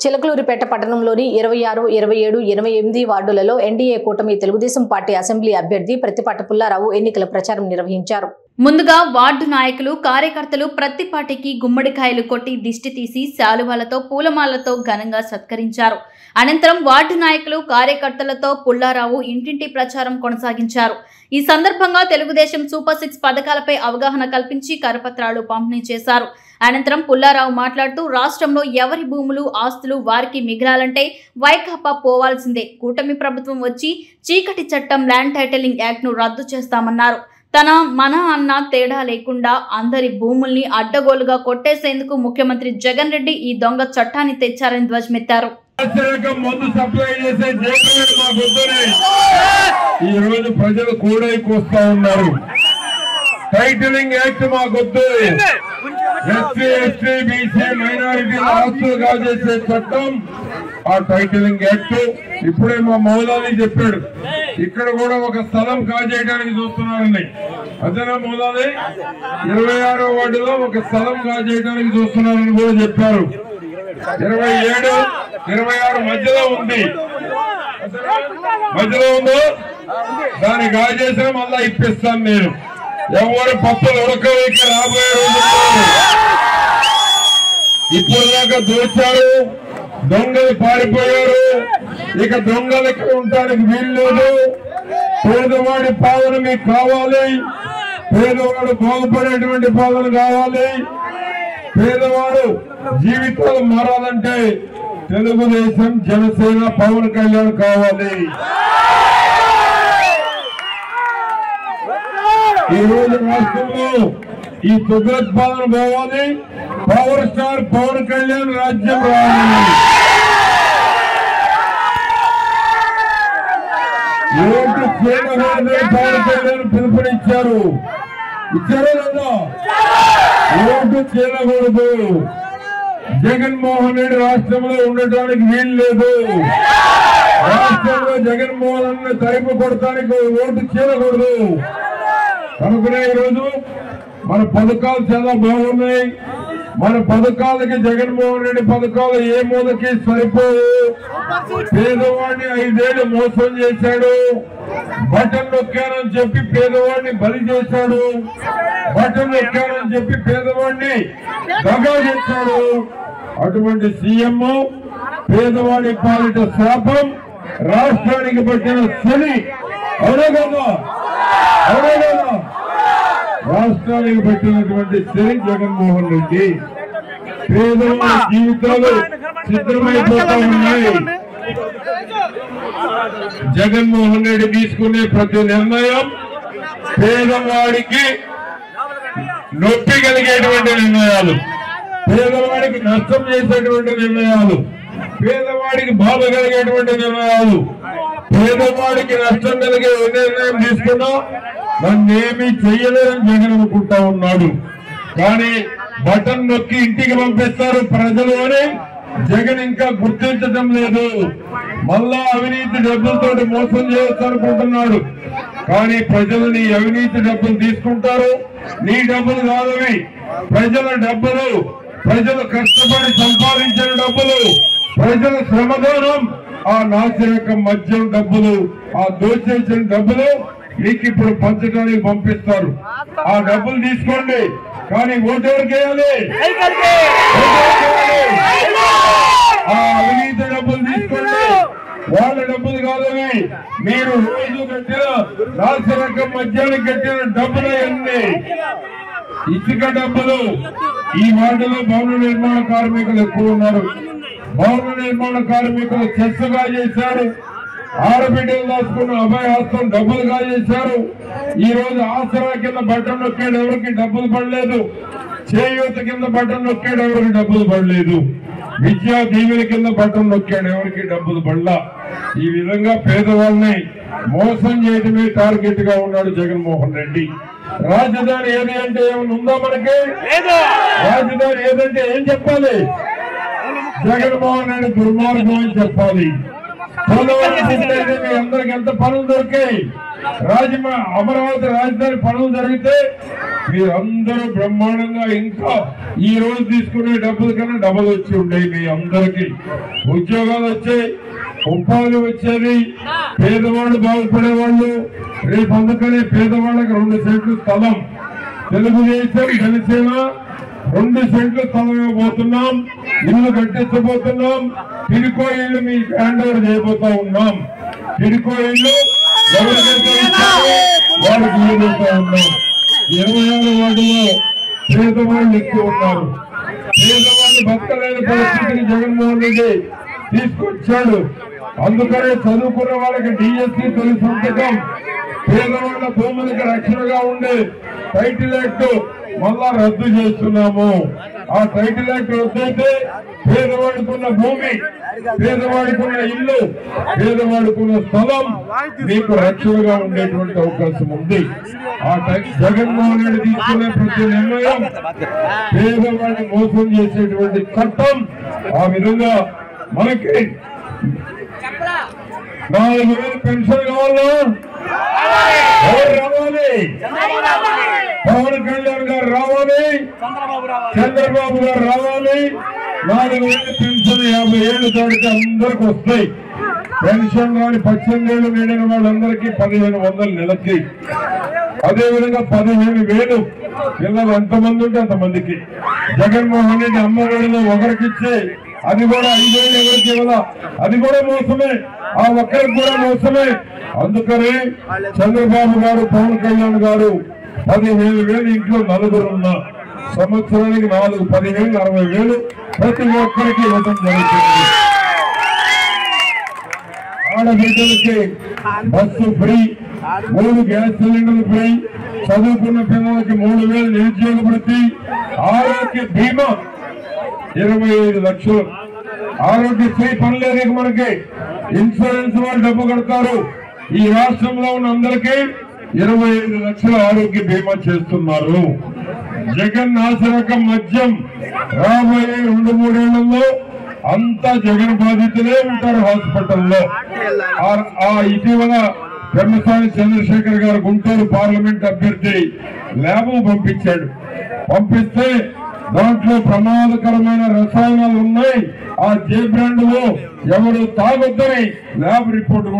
చిలకలూరిపేట పట్టణంలోని 26, 27, 28 వార్డులలో ఎన్డీఏ కూటమి తెలుగుదేశం పార్టీ అసెంబ్లీ అభ్యర్థి ప్రత్తిపాటి పుల్లారావు ఎన్నికల ప్రచారం నిర్వహించారు. ముందుగా వార్డు నాయకులు, కార్యకర్తలు ప్రత్తిపాటికి గుమ్మడికాయలు కొట్టి దిష్టి తీసి శాలువాలతో పూలమాలతో ఘనంగా సత్కరించారు. అనంతరం వార్డు నాయకులు, కార్యకర్తలతో పుల్లారావు ఇంటింటి ప్రచారం కొనసాగించారు. ఈ సందర్భంగా తెలుగుదేశం సూపర్ 6 పథకాలపై అవగాహన కల్పించి కరపత్రాలు పంపిణీ చేశారు. అనంతరం పుల్లారావు మాట్లాడుతూ రాష్ట్రంలో ఎవరి భూములు, ఆస్తులు వారికి మిగలాలంటే వైకాపా పోవాల్సిందే. కూటమి ప్రభుత్వం వచ్చి చీకటి చట్టం ల్యాండ్ టైటిలింగ్ యాక్ట్ ను రద్దు చేస్తామన్నారు. మన అన్న తేడా లేకుండా అందరి భూముల్ని అడ్డగోలుగా కొట్టేసేందుకు ముఖ్యమంత్రి జగన్ రెడ్డి ఈ దొంగ చట్టాన్ని తెచ్చారని ధ్వజమెత్తారు. ఈ రోజు ప్రజలు కూడైకొస్తా ఉన్నారు. టైటిలింగ్ యాక్ట్ మాకొద్దు, ఎస్సీ, ఎస్టీ, బీసీ, మైనారిటీ ఆస్తులుగా చేసే చట్టం ఆ టైటిలింగ్ యాక్ట్. ఇప్పుడే మా మౌలాలి చెప్పాడు, ఇక్కడ కూడా ఒక స్థలం కాజేయడానికి చూస్తున్నారని. అదేనా మౌలాలి? 26వ వార్డులో ఒక స్థలం కాజేయడానికి చూస్తున్నారని కూడా చెప్పారు. 27, 26 మధ్యలో ఉంది, దాన్ని కాజేసిన మళ్ళా ఇప్పిస్తాను నేను. ఎవరు పప్పులు ఉడకవేక రాబోయే రోజుల్లో ఇప్పుడు దాకా దోచారు, దొంగలు పారిపోయారు. ఇక దొంగలు ఇక్కడ ఉండడానికి వీలు లేదు. పేదవాడి పాలన మీకు కావాలి, పేదవాడు బాగుపడేటువంటి పాలన కావాలి. పేదవాడు జీవితాలు మారాలంటే తెలుగుదేశం, జనసేన, పవన్ కళ్యాణ్ కావాలి. ఈ రోజు రాష్ట్రంలో ఈ తుగ్లక్ పాలన పోవాలి, పవర్ స్టార్ పవన్ కళ్యాణ్ రాజ్యం రావాలి. ఓటు చేయకూడదు పవన్ కళ్యాణ్ పిలుపునిచ్చారు. ఇచ్చారో లేదా? ఓటు చేయకూడదు. జగన్మోహన్ రెడ్డి రాష్ట్రంలో ఉండటానికి వీలు లేదు. రాష్ట్రంలో జగన్మోహన్ రెడ్డిని తరిమి కొడటానికి ఓటు చేయకూడదు. కనుకనే ఈరోజు మన పథకాలు చాలా బాగున్నాయి. మన పథకాలకి జగన్మోహన్ రెడ్డి పథకాలు ఏ మూలకి సరిపోవు. పేదవాడిని 5 ఏళ్లు మోసం చేశాడు. బటన్ నొక్కానని చెప్పి పేదవాడిని బలి చేశాడు. బటన్ నొక్కానని చెప్పి పేదవాడిని దగా చేశాడు. అటువంటి సీఎం పేదవాడి పాలిట శాపం, రాష్ట్రానికి పట్టిన శని. అవునా కదా? అవునా కదా? రాష్ట్రానికి పెట్టినటువంటి శని జగన్మోహన్ రెడ్డి. పేదవాడి జీవితాలు సిద్ధమైపోతా ఉన్నాయి. జగన్మోహన్ రెడ్డి తీసుకునే ప్రతి నిర్ణయం పేదవాడికి నొప్పి కలిగేటువంటి నిర్ణయాలు, పేదవాడికి నష్టం చేసేటువంటి నిర్ణయాలు, పేదవాడికి బాధ కలిగేటువంటి నిర్ణయాలు. పేదవాడికి నష్టం కలిగే నిర్ణయం తీసుకున్నా నన్నేమీ చెయ్యలేదని జగన్ అనుకుంటా ఉన్నాడు. కానీ బటన్ నొక్కి ఇంటికి పంపిస్తారు ప్రజలు అని జగన్ ఇంకా గుర్తించడం లేదు. మళ్ళా అవినీతి డబ్బులతో మోసం చేయొచ్చు అనుకుంటున్నాడు. కానీ ప్రజలు నీ అవినీతి డబ్బులు తీసుకుంటారు. నీ డబ్బులు కాదవి, ప్రజల డబ్బులు, ప్రజలు కష్టపడి సంపాదించిన డబ్బులు, ప్రజల శ్రమదానం, ఆ నాసిరకం మద్యం డబ్బులు, ఆ దోచేసిన డబ్బులు మీకు ఇప్పుడు పంచడానికి పంపిస్తారు. ఆ డబ్బులు తీసుకోండి, కానీ ఓటు ఎవరికి వేయాలి? ఆ అవినీతి డబ్బులు తీసుకోండి, వాళ్ళ డబ్బులు కాదవి. మీరు రోజు కట్టిన నాసిరకం మద్యానికి కట్టిన డబ్బులు అన్ని ఇసుక డబ్బులు. ఈ వార్డులో భవన నిర్మాణ కార్మికులు ఎక్కువ ఉన్నారు. భవన నిర్మాణ కార్మికులు చెస్సుగా చేశారు. ఆడబిడ్డలు దాచుకున్న అభయహస్తం డబ్బులుగా చేశారు. ఈ రోజు ఆసరా కింద బటన్ నొక్కాడు, ఎవరికి డబ్బులు పడలేదు. చేయూత కింద బటన్ నొక్కాడు, ఎవరికి డబ్బులు పడలేదు. విద్యా దీవెన కింద బటన్ నొక్కాడు, ఎవరికి డబ్బులు పడలా. ఈ విధంగా పేదవాళ్ళని మోసం చేయడమే టార్గెట్ గా ఉన్నాడు జగన్మోహన్ రెడ్డి. రాజధాని ఏది అంటే ఏమైనా ఉందా మనకి? రాజధాని ఏదంటే ఏం చెప్పాలి? జగన్మోహన్ రెడ్డి దుర్మార్గం అని చెప్పాలి. మీ అందరికి ఎంత పనులు దొరికాయి? అమరావతి రాజధాని పనులు జరిగితే మీరందరూ బ్రహ్మాండంగా ఇంకా ఈ రోజు తీసుకునే డబ్బుల కన్నా డబ్బులు వచ్చి ఉండేవి. మీ అందరికి ఉద్యోగాలు వచ్చాయి, ఉపాధి వచ్చేది, పేదవాళ్ళు బాగుపడేవాళ్ళు. రేపు అందుకనే పేదవాళ్ళకి 2 సెంట్లు స్థలం, తెలుగుదేశం జనసేన 2 సెంట్లు స్థలం ఇవ్వబోతున్నాం, ఇల్లు కట్టించబోతున్నాం. టిడ్కో ఇల్లు మీకు హ్యాండ్ ఓవర్ చేయబోతా ఉన్నాం. టిడ్కో ఇల్లు ఎవరికైతే ఇచ్చారో వారికి ఇవ్వబోతా ఉన్నాం. 26 వార్డులో పేదవాళ్ళు ఎక్కువ ఉన్నారు. పేదవాళ్ళు బతకలేని పరిస్థితిని జగన్మోహన్ రెడ్డి తీసుకొచ్చాడు. అందుకనే చదువుకున్న వాళ్ళకి డిఎస్సి తొలి సంతకం, పేదవాళ్ళ భూములకు రక్షణగా ఉండే టైటిల్ యాక్ట్ మళ్ళా రద్దు చేస్తున్నాము. ఆ టైటిల్ యాక్ట్ రద్దయితే పేదవాడుకున్న భూమి, పేదవాడుకున్న ఇల్లు, పేదవాడుకున్న స్థలం మీకు రక్షణగా ఉండేటువంటి అవకాశం ఉంది. ఆ జగన్మోహన్ రెడ్డి తీసుకునే ప్రతి నిర్ణయం పేదవాడిని మోసం చేసేటువంటి చట్టం. ఆ విధంగా మనకి 4,000 పెన్షన్ కావాలా? ఎవరు రావాలి? పవన్ కళ్యాణ్ గారు రావాలి, చంద్రబాబు గారు రావాలి. 4,000 పెన్షన్ 50 ఏళ్ళు దాటితే అందరికి వస్తాయి. పెన్షన్ రాని 18 ఏళ్ళు నిండిన వాళ్ళందరికీ 1,500 నెలకి. అదేవిధంగా 15,000 పిల్లలు ఎంతమంది ఉంటే అంతమందికి. జగన్మోహన్ రెడ్డి అమ్మఒడిలో ఒకరికిచ్చే అది కూడా 5 ఏళ్ళు ఎవరికి ఇవ్వాల, అది కూడా మోసమే. ఆ ఒక్కరికి కూడా మోసమే. అందుకనే చంద్రబాబు గారు, పవన్ కళ్యాణ్ గారు 15,000 ఇంట్లో నలుగురున్న సంవత్సరానికి 4, 15,000, 60,000 ప్రతి ఒక్కరికి ఇవ్వడం జరుగుతుంది. ఆడబిడ్డలకి బస్సు ఫ్రీ, 3 గ్యాస్ సిలిండర్లు ఫ్రీ, చదువుకున్న పిల్లలకి 3,000 నిరుద్యోగ వృత్తి, ఆరోగ్య బీమా 25 లక్షలు. ఆరోగ్యశ్రీ పనిలేదు మనకి, ఇన్సూరెన్స్ వాళ్ళు డబ్బు కడతారు. ఈ రాష్ట్రంలో ఉన్న అందరికీ 25 లక్షల ఆరోగ్య బీమా చేస్తున్నారు. జగన్ నాశరకం మద్యం రాబోయే 2-3 ఏళ్లలో అంతా జగన్ బాధితులే ఉంటారు హాస్పిటల్లో. ఆ ఇటీవల పెమ్మసాని చంద్రశేఖర్ గారు గుంటూరు పార్లమెంట్ అభ్యర్థి ల్యాబ్ పంపించాడు. పంపిస్తే దాంట్లో ప్రమాదకరమైన రసాయనాలు ఉన్నాయి. ఆ జే బ్రాండ్ లో ఎవరు తాగొద్దని ల్యాబ్ రిపోర్ట్ కూడా